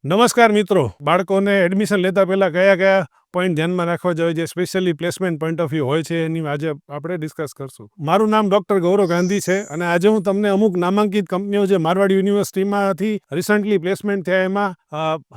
નમસ્કાર મિત્રો, બાળકોને એડમિશન લેતા પહેલાં કયા કયા પોઈન્ટ ધ્યાનમાં રાખવા જોઈએ જે specially placement point of view હોય છે એની આજે આપણે ડિસ્કસ કરશું. મારું નામ ડૉક્ટર ગૌરવ ગાંધી છે અને આજે હું તમને અમુક નામાંકિત કંપનીઓ જે મારવાડ યુનિવર્સિટીમાંથી રિસન્ટલી પ્લેસમેન્ટ થયા એમાં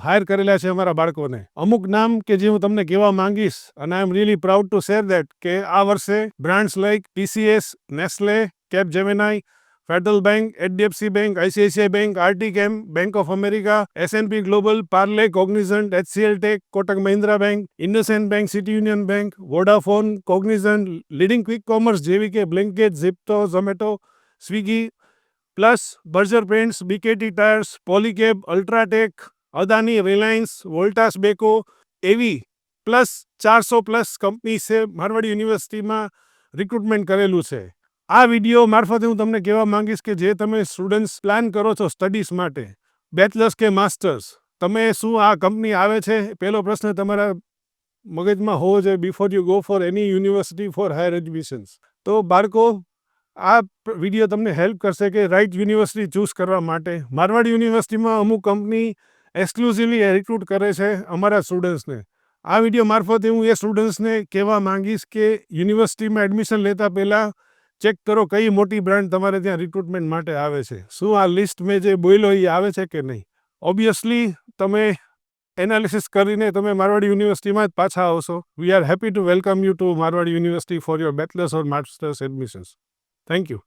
હાયર કરેલા છે અમારા બાળકોને. અમુક નામ કે જે હું તમને કહેવા માંગીશ અને I am really proud to share that કે આ વર્ષે brands like TCS, Nestle, Capgemini, Federal Bank, HDFC Bank, ICICI Bank, आरटीकेम, Bank of America, S&P global, Parle, Cognizant, HCL tech, Kotak Mahindra Bank, IndusInd Bank, City Union Bank, Vodafone, Cognizant, leading quick commerce જેવી કે Blinkit, Zepto, Zomato, Swiggy, plus Berger Paints, BKT tyres, Polycab, UltraTech, Adani, Reliance, Voltas Beko એવી plus 400 plus company છે મારવાડ યુનિવર્સિટીમાં recruitment કરેલું છે. આ વિડીયો મારફતે હું તમને કહેવા માંગીશ કે જે તમે સ્ટુડન્ટ્સ પ્લાન કરો છો સ્ટડીઝ માટે, બેચલર્સ કે માસ્ટર્સ, તમે શું આ કંપની આવે છે પહેલો પ્રશ્ન તમારા મગજમાં હોવો જોઈએ before you go for any university four higher educations. તો બાળકો, આ વિડીયો તમને હેલ્પ કરશે કે રાઇટ યુનિવર્સિટી ચૂઝ કરવા માટે. મારવાડ યુનિવર્સિટીમાં અમુક કંપની એક્સક્લુઝિવલી રિક્રુટ કરે છે અમારા સ્ટુડન્ટ્સને. આ વિડીયો મારફતે હું એ સ્ટુડન્ટ્સને કહેવા માંગીશ કે યુનિવર્સિટીમાં એડમિશન લેતા પહેલાં ચેક કરો કઈ મોટી બ્રાન્ડ તમારે ત્યાં રિક્રુટમેન્ટ માટે આવે છે. શું આ લિસ્ટ મેં જે બોલ્યો એ આવે છે કે નહીં. ઓબ્વિયસલી તમે એનાલિસિસ કરીને તમે મારવાડ યુનિવર્સિટીમાં જ પાછા આવશો. We are happy to welcome you to Marwar university for your bachelors or masters admissions. Thank you.